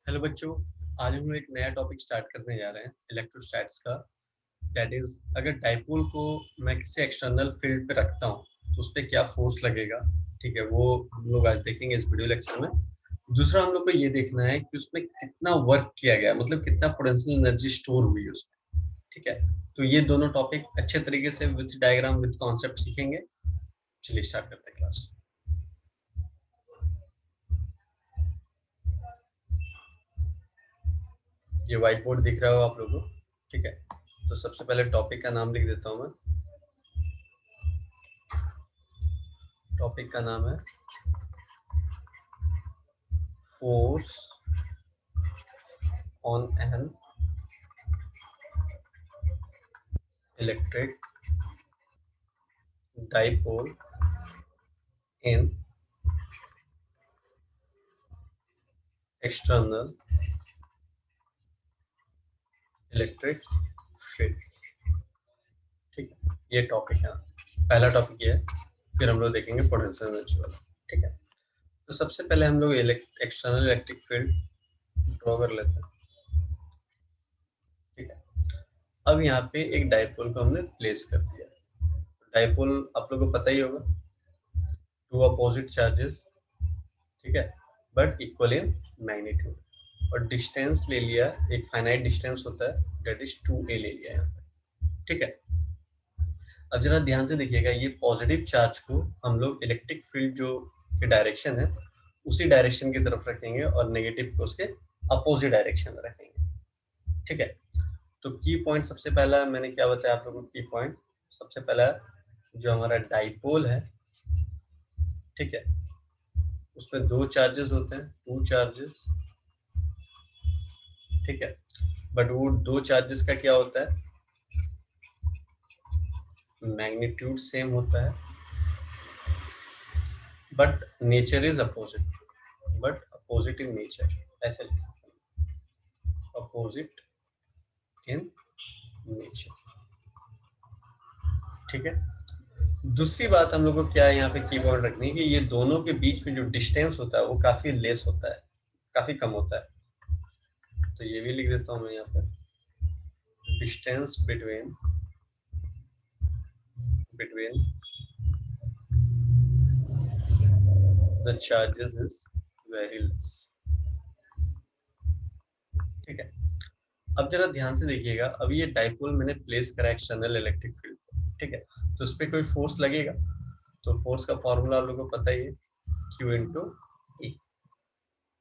Hello बच्चों, आज हम लोग एक नया टॉपिक स्टार्ट करने जा रहे हैं इलेक्ट्रोस्टैट्स का। दैट इज, अगर डाइपोल को मैं किसी एक्सटर्नल फील्ड पे रखता हूँ तो उस पर क्या फोर्स लगेगा। ठीक है, वो हम लोग आज देखेंगे इस वीडियो लेक्चर में। दूसरा हम लोग को ये देखना है कि उसमें कितना वर्क किया गया, मतलब कितना पोटेंशियल एनर्जी स्टोर हुई है उसमें। ठीक है, तो ये दोनों टॉपिक अच्छे तरीके से विद डायग्राम विद कॉन्सेप्ट सीखेंगे। चलिए स्टार्ट करते हैं क्लास। ये व्हाइट बोर्ड दिख रहा हो आप लोगों को? ठीक है, तो सबसे पहले टॉपिक का नाम लिख देता हूँ मैं। टॉपिक का नाम है force on an electric dipole in external electric field. ठीक है, ये टॉपिक है, पहला टॉपिक ये है। फिर हम लोग देखेंगे पोटेंशियल एनर्जी वाला। ठीक है, तो सबसे पहले हम लोग एक्सटर्नल इलेक्ट्रिक फील्ड ड्रॉ कर लेते हैं। ठीक है, अब यहाँ पे एक डाइपोल को हमने प्लेस कर दिया। डाइपोल आप लोगों को पता ही होगा, टू अपोजिट चार्जेस। ठीक है, बट इक्वल इन मैग्नीट्यूड। और डिस्टेंस ले लिया, एक फाइनाइट डिस्टेंस होता है, दैट इज 2a ले लिया यहाँ पे। ठीक है, अब जरा ध्यान से देखिएगा, ये पॉजिटिव चार्ज को हम लोग इलेक्ट्रिक फील्ड जो की डायरेक्शन है उसी डायरेक्शन की तरफ रखेंगे और नेगेटिव को उसके अपोजिट डायरेक्शन में रखेंगे। ठीक है, तो की पॉइंट सबसे पहला मैंने क्या बताया आप लोगों को? की पॉइंट सबसे पहला जो हमारा डाइपोल है, ठीक है, उसमें दो चार्जेस होते हैं, टू चार्जेस। ठीक है, बट वो दो चार्जेस का क्या होता है? मैग्नीट्यूड सेम होता है, but nature is opposite. But opposite in nature, ऐसे लिख सकते हैं, अपोजिट इन नेचर। ठीक है, दूसरी बात हम लोग को क्या है यहाँ पे की पॉइंट रखनी है कि ये दोनों के बीच में जो डिस्टेंस होता है वो काफी लेस होता है, काफी कम होता है। तो ये भी लिख देता हूँ मैं यहाँ पे, distance between the charges is very less. ठीक है, अब जरा ध्यान से देखिएगा, अब ये डाइपोल मैंने प्लेस करा एक्सटर्नल इलेक्ट्रिक फील्ड पे। ठीक है, तो उस पर कोई फोर्स लगेगा, तो फोर्स का फॉर्मूला आप लोगों को पता ही है, Q इंटू E।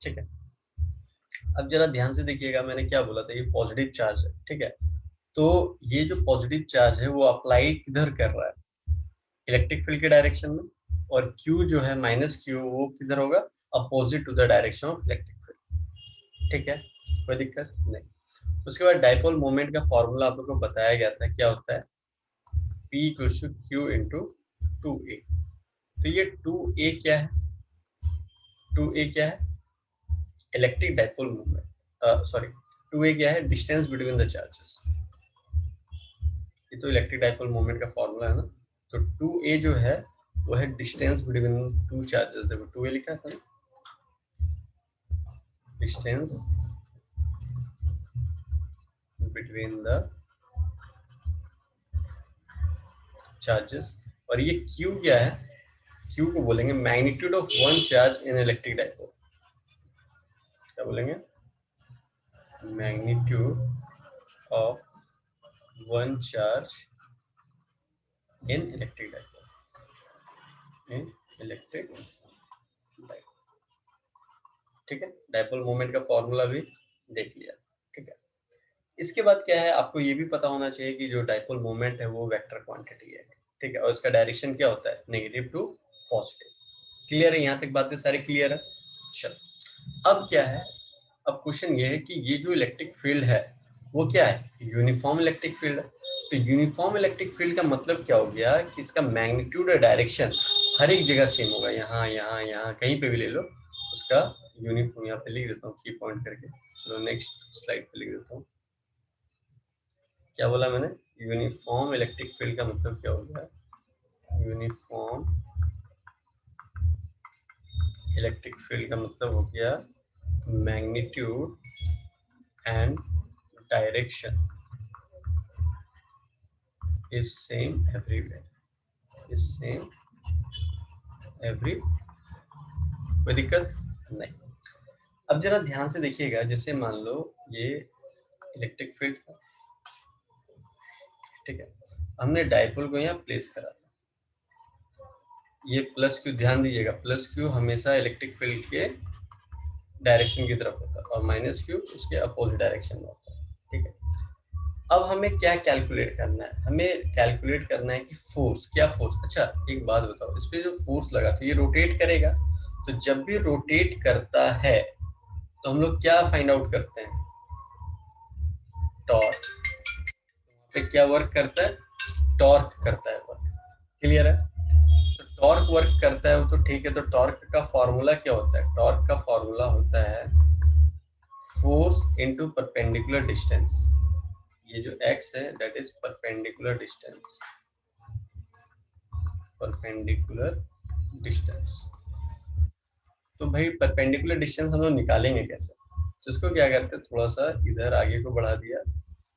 ठीक है, अब जरा ध्यान से देखिएगा, मैंने क्या बोला था, ये पॉजिटिव चार्ज है। ठीक है, तो ये जो पॉजिटिव चार्ज है वो अप्लाई किधर कर रहा है? इलेक्ट्रिक फील्ड के डायरेक्शन में। और Q जो है माइनस Q, वो किधर होगा? Opposite to the direction of electric field. ठीक है, कोई दिक्कत नहीं। उसके बाद डाइपोल मोमेंट का फॉर्मूला आप लोग को बताया गया था, क्या होता है? P equals to Q into 2a। तो ये 2a क्या है? 2a क्या है? Electric dipole moment, sorry, 2a क्या है? Distance between the charges. ये तो इलेक्ट्रिक डाइपोल मोमेंट का फॉर्मूला है ना। तो 2a जो है वो है डिस्टेंस बिटवीन टू चार्जेस। देखो 2a लिखा था ना, डिस्टेंस बिटवीन द चार्जेस। और ये Q क्या है? Q को बोलेंगे magnitude of one charge in electric dipole. क्या बोलेंगे? Magnitude of one charge in electric dipole, in electric dipole. ठीक है, डाइपोल मोमेंट का फॉर्मूला भी देख लिया। ठीक है, इसके बाद क्या है, आपको ये भी पता होना चाहिए कि जो डाइपोल मोमेंट है वो वेक्टर क्वांटिटी है। ठीक है, और इसका डायरेक्शन क्या होता है? Negative to positive. क्लियर है? यहाँ तक बातें सारी क्लियर है? चलो, अब क्या है, अब क्वेश्चन ये है कि ये जो इलेक्ट्रिक फील्ड है वो क्या है? यूनिफॉर्म इलेक्ट्रिक फील्ड है। तो यूनिफॉर्म इलेक्ट्रिक फील्ड का मतलब क्या हो गया कि इसका मैग्नीट्यूड और डायरेक्शन हर एक जगह सेम होगा, यहाँ यहाँ यहाँ कहीं पे भी ले लो उसका यूनिफॉर्म। यहाँ पे लिख देता हूँ की पॉइंट करके। चलो नेक्स्ट स्लाइड पे लिख देता हूँ। क्या बोला मैंने? यूनिफॉर्म इलेक्ट्रिक फील्ड का मतलब क्या हो गया? यूनिफॉर्म इलेक्ट्रिक फील्ड का मतलब हो गया magnitude and direction is same everywhere, is same every, कोई दिक्कत नहीं। अब जरा ध्यान से देखिएगा, जैसे मान लो ये इलेक्ट्रिक फील्ड था, ठीक है, हमने डाइपोल को यहाँ प्लेस करा था, ये प्लस क्यू, ध्यान दीजिएगा प्लस क्यू हमेशा इलेक्ट्रिक फील्ड के डायरेक्शन की तरफ होता है और माइनस क्यू उसके अपोजिट डायरेक्शन में होता है, ठीक है। अब हमें क्या कैलकुलेट करना है, हमें कैलकुलेट करना है कि फोर्स, क्या फोर्स, अच्छा एक बात बताओ, इस पे जो फोर्स लगा तो ये रोटेट करेगा, तो जब भी रोटेट करता है तो हम लोग क्या फाइंड आउट करते हैं, टॉर्क, पे क्या वर्क करता है, टॉर्क करता है वर्क, क्लियर है। तो टॉर्क वर्क करता है वो तो ठीक है, तो टॉर्क का फॉर्मूला क्या होता है, टॉर्क का फॉर्मूला होता है फोर्स इनटू परपेंडिकुलर डिस्टेंस, ये जो x है that is perpendicular distance, perpendicular distance. तो भाई परपेंडिकुलर डिस्टेंस हम लोग निकालेंगे कैसे, तो इसको क्या करते हैं, थोड़ा सा इधर आगे को बढ़ा दिया,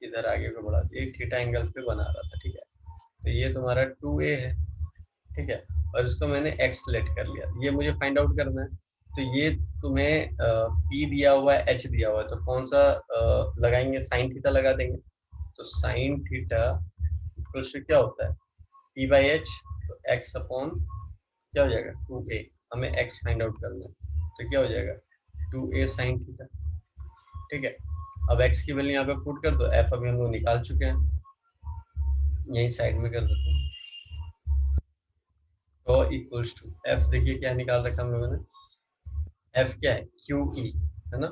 इधर आगे को बढ़ा दिया, थीटा एंगल पे बना रहा था, ठीक है। तो ये तुम्हारा 2a है, ठीक है, और इसको मैंने x सेलेक्ट कर लिया, ये मुझे फाइंड आउट करना है। तो ये तुम्हें p दिया हुआ है, h दिया हुआ है, तो कौन सा लगाएंगे, साइन थीटा लगा देंगे। तो साइन थीटा इक्वल्स टू क्या होता है, p बाई एच, तो x अपॉन क्या हो जाएगा 2a, हमें x फाइंड आउट करना है, तो क्या हो जाएगा 2a साइन थीटा, ठीक है। अब x की वैल्यू यहाँ पे पुट कर दो, f अभी हम लोग निकाल चुके हैं, यही साइड में कर देते हैं, तो इक्वल्स टू f, देखिए क्या निकाल रखा हम लोगों ने, f क्या है QE है ना,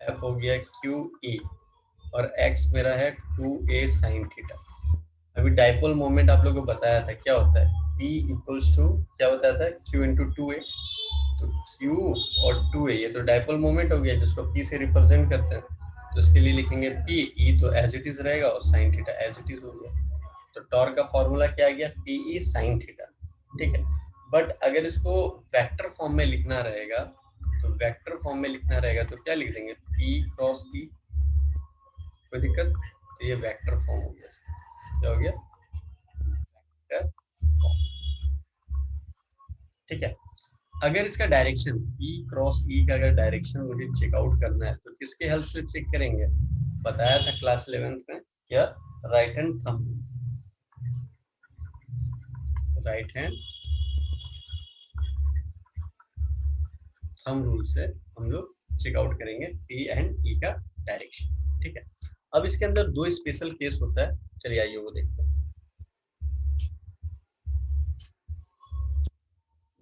f हो गया QE और x मेरा है 2a sin थीटा। अभी डाइपोल मोमेंट आप लोगों को बताया था क्या होता है, P इक्वल्स टू क्या बताया था, Q इंटू 2a, तो Q और 2a ये तो डाइपोल मोमेंट हो गया जिसको P से रिप्रेजेंट करते हैं, तो इसके लिए लिखेंगे P, E तो एज इट इज रहेगा और sin theta as it is हो गया। तो टॉर्क का फॉर्मूला क्या आ गया, PE sin थीटा, ठीक है। बट अगर इसको वेक्टर फॉर्म में लिखना रहेगा, तो वेक्टर फॉर्म में लिखना रहेगा तो क्या लिख देंगे, P क्रॉस E, कोई दिक्कत, तो ये वेक्टर फॉर्म हो गया, क्या हो गया, वेक्टर फॉर्म, ठीक है। अगर इसका डायरेक्शन P क्रॉस E का अगर डायरेक्शन मुझे चेकआउट करना है तो किसके हेल्प से चेक करेंगे, बताया था क्लास 11th में, क्या, right hand thumb, right hand thumb rule से हम लोग चेकआउट करेंगे P एंड E का डायरेक्शन, ठीक है। अब इसके अंदर दो स्पेशल केस होता है, चलिए आइए वो देखते हैं।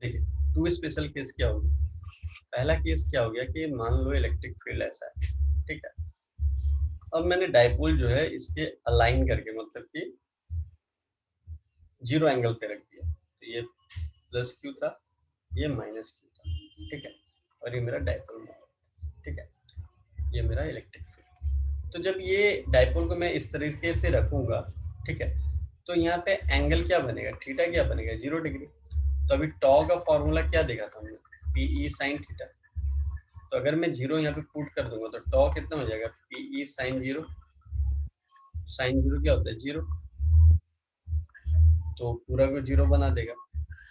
देखिए टू स्पेशल केस क्या होगा, पहला केस क्या हो गया कि मान लो इलेक्ट्रिक फील्ड ऐसा है, ठीक है। अब मैंने डाइपोल जो है इसके अलाइन करके, मतलब कि जीरो एंगल पे रख दिया, तो ये प्लस क्यू था, ये माइनस क्यू था, ठीक है, और ये मेरा डाइपोल मोमेंट, ठीक है, ये मेरा इलेक्ट्रिक फील्ड। तो जब ये डाइपोल को मैं इस तरीके से रखूंगा, ठीक है, तो यहाँ पे एंगल क्या बनेगा, थीटा क्या बनेगा, 0 डिग्री। तो अभी टॉ का फॉर्मूला क्या देखा था हमने, PE sin थीटा, तो अगर मैं 0 यहाँ पे पुट कर दूंगा तो टॉ कितना हो जाएगा, PE sin 0, sin 0 क्या होता है 0, तो पूरा को 0 बना देगा,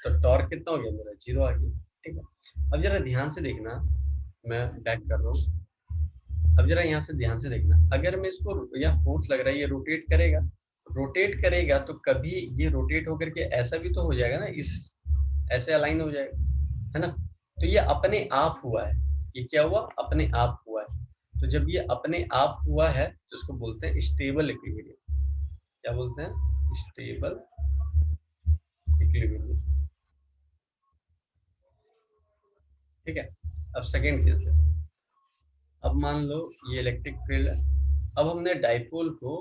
तो टॉर्क कितना हो गया मेरा 0 आ गया, ठीक है। अब जरा ध्यान से देखना, मैं बैक कर रहा हूँ, अब जरा यहाँ से ध्यान से देखना, अगर मैं इसको, यहाँ फोर्स लग रहा है, ये रोटेट करेगा, रोटेट करेगा तो कभी ये रोटेट होकर के ऐसा भी तो हो जाएगा ना, इस ऐसे अलाइन हो जाएगा, है ना। तो ये अपने आप हुआ है, ये क्या हुआ, अपने आप हुआ है। तो जब ये अपने आप हुआ है तो इसको बोलते हैं स्टेबल इक्विलिब्रियम, क्या बोलते हैं, स्टेबल इक्विलिब्रियम, ठीक है। अब सेकेंड केस है, अब मान लो ये इलेक्ट्रिक फील्ड है, अब हमने डाइपोल को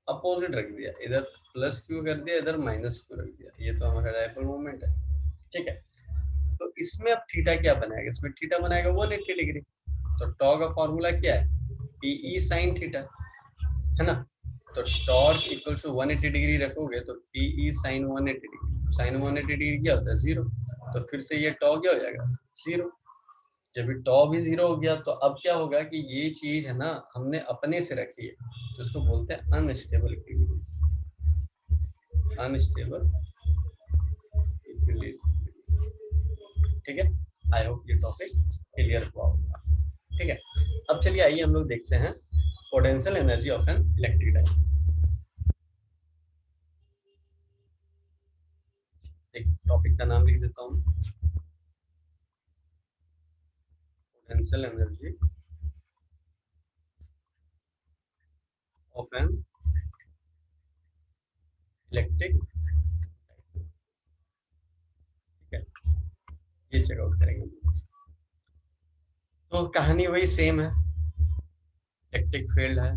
अपोजिट रख दिया, इधर प्लस क्यू कर दिया, इधर माइनस क्यू रख दिया, ये तो हमारा डाइपोल मोमेंट है, ठीक है। तो इसमें अब थीटा क्या बनाएगा, इसमें थीटा बनाएगा 180 डिग्री, तो टॉ का फॉर्मूला क्या है, PE sin थीटा, है ना। तो टॉर्क इक्वल टू 180 डिग्री रखोगे तो PE sin 180 degree, sin 180 degree क्या होता है 0, तो फिर से ये टॉ क्या हो जाएगा 0, जब टॉ भी जीरो हो गया तो अब क्या होगा कि ये चीज है ना हमने अपने से रखी है, तो इसको बोलते हैं अनस्टेबल इक्विलिब्रियम। अनस्टेबल इक्विलिब्रियम, ठीक है। आई होप ये टॉपिक क्लियर हुआ होगा, ठीक है। अब चलिए आइए हम लोग देखते हैं potential energy of an electric dipole. एक टॉपिक का नाम लिख देता हूँ, potential energy of an electric, ठीक है। ये चेकआउट करेंगे। तो कहानी वही सेम है, इलेक्ट्रिक फील्ड है,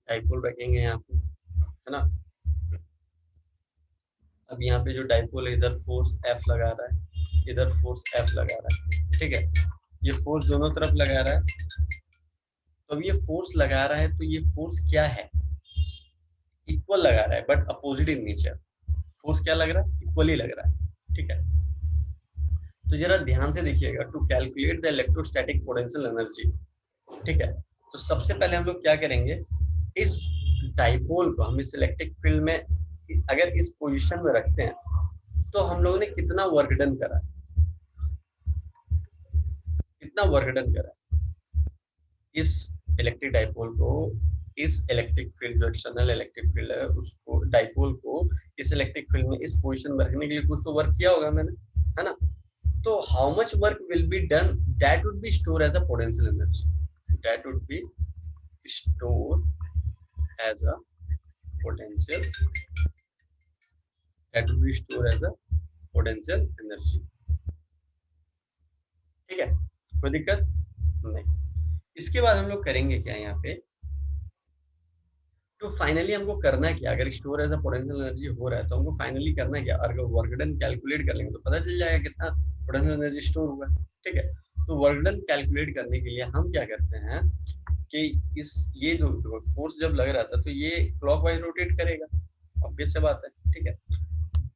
डाइपोल रखेंगे यहाँ पे, है ना। अब यहाँ पे जो डाइपोल है इधर फोर्स एफ लगा रहा है, इधर फोर्स एफ लगा रहा है, ठीक है। ये फोर्स दोनों तरफ लगा रहा है। तो अब ये फोर्स लगा रहा है तो ये फोर्स क्या है, इक्वल लगा रहा है but opposite in nature. Force क्या लग रहा है, इक्वली लग रहा है, ठीक है। तो जरा ध्यान से देखिएगा, to calculate the electrostatic potential energy, ठीक है। तो सबसे पहले हम लोग क्या करेंगे, इस डाइपोल को हम इस इलेक्ट्रिक फील्ड में अगर इस पोजीशन में रखते हैं तो हम लोगों ने कितना वर्क डन करा, कितना वर्क डन करा इस इलेक्ट्रिक डाइपोल को, इस इलेक्ट्रिक फील्ड जो एक्सटर्नल इलेक्ट्रिक फील्ड है उसको, डाइपोल को इस इलेक्ट्रिक फील्ड में इस पोजीशन में रखने के लिए कुछ तो वर्क किया होगा मैंने, है ना। तो how much work will be done, that would be store as a potential energy, that would be store as a potential, that will be stored as a potential energy, ठीक है। कोई दिक्कत नहीं। इसके बाद हम लोग करेंगे क्या यहाँ पे, तो फाइनली हमको करना क्या, अगर store as a potential energy हो रहा है तो हमको फाइनली करना क्या, अगर वर्क डन कैलकुलेट कर लेंगे तो पता चल जाएगा कितना पोटेंशियल एनर्जी स्टोर हुआ है, ठीक है। तो वर्क डन कैलकुलेट करने के लिए हम क्या करते हैं कि इस ये जो फोर्स जब लग रहा था तो ये क्लॉकवाइज रोटेट करेगा, ऑब्वियस सी बात है, ठीक है।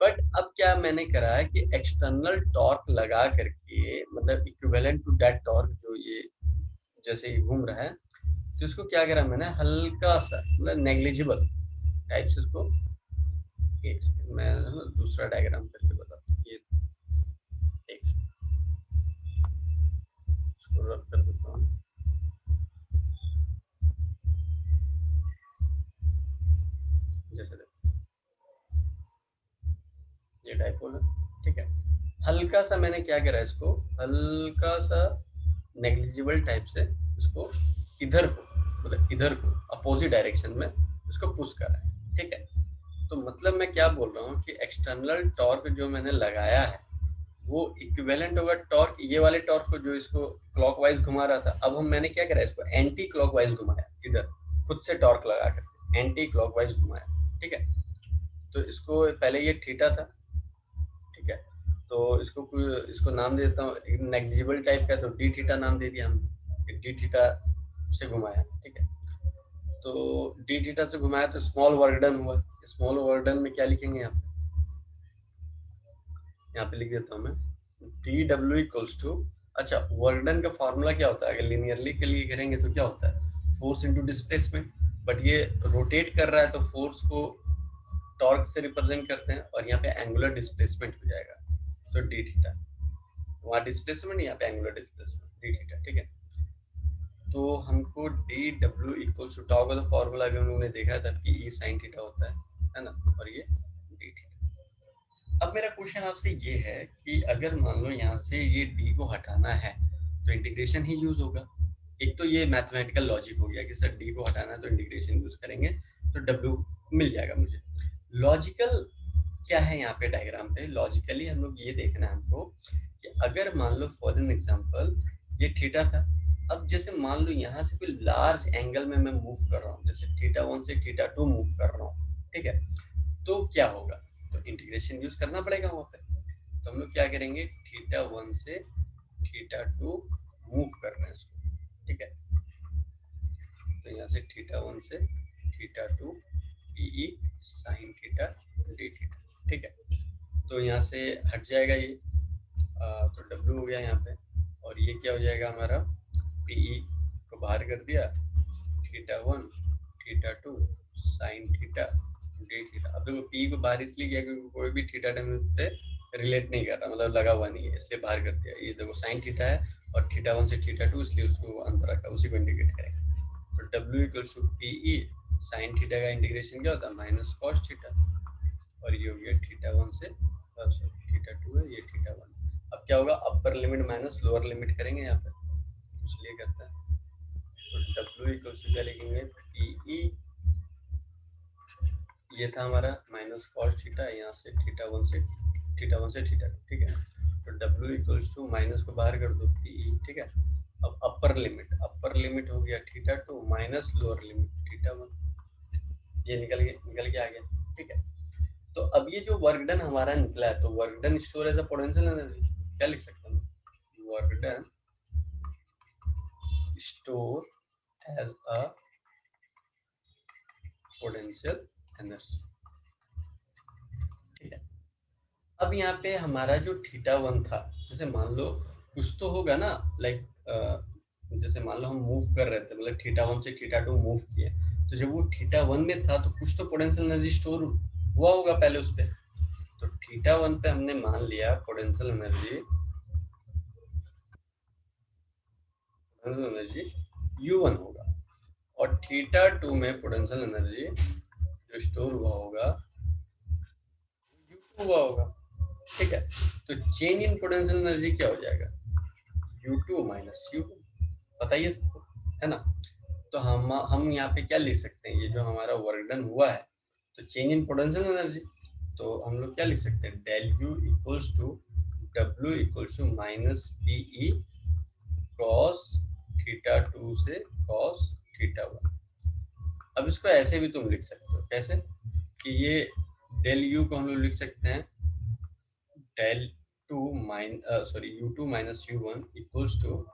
बट अब क्या मैंने करा है कि एक्सटर्नल टॉर्क लगा करके, मतलब इक्विवेलेंट टू दैट टॉर्क जो ये जैसे ही घूम रहा है, तो इसको क्या करा मैंने, हल्का सा मतलब नेग्लिजिबल टाइप से इसको, एक सेकंड मैं दूसरा डायग्राम करके बताता हूँ, ये एक इसको रब कर देता हूँ, जैसे ये डाइपोल है, ठीक है। हल्का सा मैंने क्या करा, इसको हल्का सा नेग्लिजिबल टाइप से इसको इधर को, मतलब इधर को अपोजिट डायरेक्शन में इसको पुश करा है, ठीक है। तो मतलब मैं क्या बोल रहा हूँ कि एक्सटर्नल टॉर्क जो मैंने लगाया है वो इक्विवेलेंट होगा टॉर्क, ये वाले टॉर्क को जो इसको क्लॉकवाइज घुमा रहा था, अब हम मैंने क्या करा, इसको एंटी क्लॉकवाइज घुमाया, इधर खुद से टॉर्क लगा कर एंटी क्लॉकवाइज घुमाया, ठीक है। तो इसको पहले ये थीटा था, ठीक है। तो इसको नाम दे देता हूँ, नेग्लिजिबल टाइप का, तो डी थीटा नाम दे दिया हमने, डी थीटा से घुमाया, ठीक है। तो डी थीटा से घुमाया तो स्मॉल वर्क डन हुआ, स्मॉल वर्क डन में क्या लिखेंगे यहाँ पे लिख देता हूँ मैं, डी डब्ल्यू इक्वल्स टू, अच्छा वर्क डन का फॉर्मूला क्या होता है, अगर लिनियरली के लिए करेंगे तो क्या होता है, फोर्स इंटू डिस्प्लेसमेंट, बट ये रोटेट कर रहा है तो फोर्स को टॉर्क से रिप्रेजेंट करते हैं और यहाँ पे एंगुलर डिस्प्लेसमेंट हो जाएगा, तो डी थीटा, वहाँ डिस्प्लेसमेंट, यहाँ पे एंगुलर डिस्प्लेसमेंट डी थीटा, ठीक है। तो हमको D W equals to tau का तो फॉर्मूला भी हम लोगों ने देखा था कि ई साइन थीटा होता है ना, और ये डी थीटा। अब मेरा क्वेश्चन आपसे ये है कि अगर मान लो यहाँ से ये डी को हटाना है तो इंटीग्रेशन ही यूज होगा। एक तो ये मैथमेटिकल लॉजिक हो गया कि सर डी को हटाना है तो इंटीग्रेशन यूज करेंगे तो डब्ल्यू मिल जाएगा मुझे। लॉजिकल क्या है यहाँ पे डायग्राम पे, लॉजिकली हम लोग ये देखना है हमको कि अगर मान लो फॉर एन एग्जांपल ये थीटा था, अब जैसे मान लो यहाँ से कोई लार्ज एंगल में मैं मूव कर रहा हूँ, जैसे थीटा 1 से थीटा 2 मूव कर रहा हूँ, ठीक है। तो क्या होगा, तो इंटीग्रेशन यूज करना पड़ेगा वहाँ पे। तो हम लोग क्या करेंगे, थीटा 1 से थीटा 2 मूव कर रहे हैं इसको, ठीक है। तो यहाँ से थीटा 1 से theta 2 PE sine theta D theta, ठीक है। तो यहाँ से हट जाएगा ये, तो डब्ल्यू हो गया यहाँ पे, और ये क्या हो जाएगा हमारा, पीई को बाहर कर दिया, θ1 θ2 sin थीटा डी थीटा। अब देखो पी को बाहर इसलिए किया क्योंकि कोई भी थीटा टाइम पे रिलेट नहीं कर रहा, मतलब लगा हुआ नहीं है, इसलिए बाहर कर दिया। ये देखो sin थीटा है और θ1 से θ2, इसलिए उसको अंतर रखा, उसी को इंडिकेट करेंगे। तो W equals to PE, sine theta का इंटीग्रेशन क्या होता है, माइनस कॉस थीटा, और ये हो गया θ1 से θ2 है, ये θ1। अब क्या होगा, upper limit minus lower limit करेंगे यहाँ पे, इसलिए करते हैं। तो W इक्वल्स टू क्या लिखेंगे, पीई, ये था हमारा माइनस कॉस थीटा, यहाँ से θ1 से θ2, ठीक है। तो W इक्वल्स टू माइनस को बाहर कर दो, पीई, ठीक है। अब अपर लिमिट हो गया θ2 माइनस लोअर लिमिट θ1, ये निकल के आ गया, ठीक है। तो अब ये जो वर्क डन हमारा निकला है, तो work done store as a potential energy, क्या लिख सकते हैं, work done store as a potential energy, ठीक है। अब यहाँ पे हमारा जो θ1 था, जैसे मान लो कुछ तो होगा ना, लाइक जैसे मान लो हम मूव कर रहे थे, मतलब θ1 से θ2 मूव किए, तो जब वो θ1 में था तो कुछ तो पोटेंशियल एनर्जी स्टोर हुआ होगा पहले उस पे। तो θ1 पे हमने मान लिया पोटेंशियल एनर्जी U1 होगा, और θ2 में पोटेंशियल एनर्जी जो स्टोर हुआ होगा U2 हुआ होगा, ठीक है। तो चेंज इन पोटेंशियल एनर्जी क्या हो जाएगा, U2 माइनस U1, बताइए सबको, है ना। तो हम यहाँ पे क्या लिख सकते हैं, ये जो हमारा वर्क डन हुआ है, तो चेंज इन पोटेंशियल एनर्जी, तो हम लोग क्या लिख सकते हैं, del U equals to W equals to minus PE cos θ2 से कॉस θ1। अब इसको ऐसे भी तुम लिख सकते हो, कैसे कि ये डेल U को हम लोग लिख सकते हैं del U2 minus U1 equals to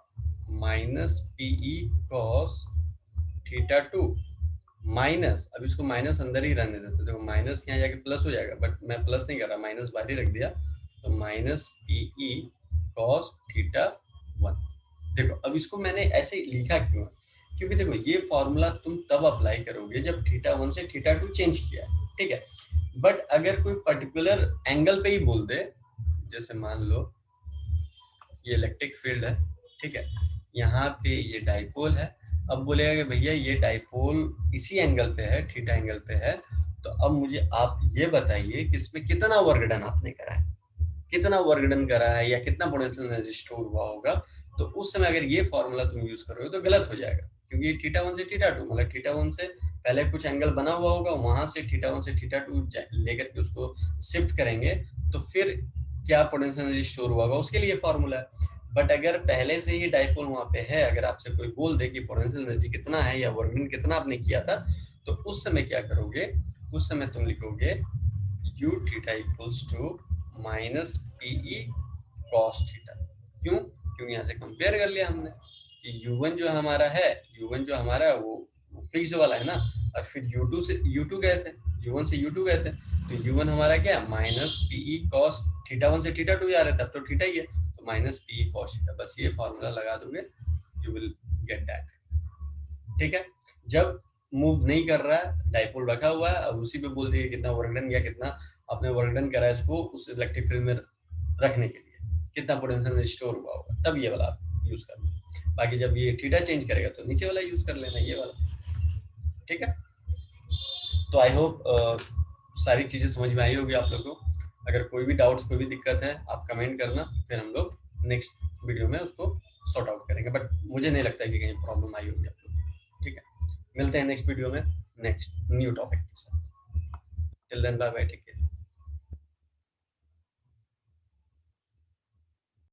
minus PE cos θ2 minus, अब इसको माइनस अंदर ही रहने देते, देखो माइनस यहाँ जाके प्लस हो जाएगा, बट मैं प्लस नहीं कर रहा, माइनस बाहर ही रख दिया, तो माइनस पीई कॉस θ1। देखो अब इसको मैंने ऐसे लिखा क्यों है, क्योंकि देखो ये फॉर्मूला तुम तब अप्लाई करोगे जब θ1 से θ2 चेंज किया है, ठीक है। बट अगर कोई पर्टिकुलर एंगल पे ही बोल दे, जैसे मान लो ये इलेक्ट्रिक फील्ड है, ठीक है, यहाँ पे ये डाइपोल है, अब बोलेगा कि भैया ये डाइपोल इसी एंगल पे है, थीटा एंगल पे है, तो अब मुझे आप ये बताइए कि इसमें कितना वर्क डन आपने करा है, कितना वर्क डन करा है, या कितना पोटेंशियल एनर्जी स्टोर हुआ होगा। तो उस समय अगर ये फॉर्मूला तुम यूज करोगे तो गलत हो जाएगा, क्योंकि θ1 से θ2, मतलब θ1 से पहले कुछ एंगल बना हुआ होगा, वहां से θ1 से θ2 लेकर के उसको शिफ्ट करेंगे, तो फिर क्या पोटेंशियल एनर्जी स्टोर हुआ होगा, उसके लिए फॉर्मूला है। बट अगर पहले से ही डाइपोल वहां पे है, अगर आपसे कोई बोल दे कि पोटेंशियल एनर्जी कितना है या वर्क डन कितना आपने किया था, तो उस समय क्या करोगे, उस समय तुम लिखोगे u theta equals to minus PE cos theta. क्यों, क्योंकि यहाँ से कंपेयर कर लिया हमने कि u1 जो हमारा है, वो फिक्स वाला है ना, और फिर u2 से u2 गए थे, u1 से u2 गए थे, तो u1 हमारा क्या है, माइनस पीई कॉस θ1 से θ2 आ रहा है, तब तो थीटा ही है, तो माइनस पीई कॉस थीटा, बस ये फॉर्मूला लगा दोगे, यू विल गेट दैट, ठीक है। जब मूव नहीं कर रहा है, डाइपोल रखा हुआ है, अब उसी पे बोल दिए कितना वर्क डन या कितना आपने वर्क डन करा है इसको उस इलेक्ट्रिक फील्ड में रखने के लिए, कितना पोटेंशियल स्टोर हुआ होगा, तब ये वाला आप यूज करना। बाकी जब ये थीटा चेंज करेगा तो नीचे वाला यूज कर लेना, ये वाला, ठीक है। तो आई होप सारी चीजें समझ में आई होगी आप लोगों को। अगर कोई भी डाउट्स, कोई भी दिक्कत है, आप कमेंट करना, फिर हम लोग नेक्स्ट वीडियो में उसको सॉर्ट आउट करेंगे, बट मुझे नहीं लगता कि कहीं प्रॉब्लम आई होगी आप लोग, ठीक है। मिलते हैं नेक्स्ट वीडियो में नेक्स्ट न्यू टॉपिक के साथ। Till then bye bye, take care.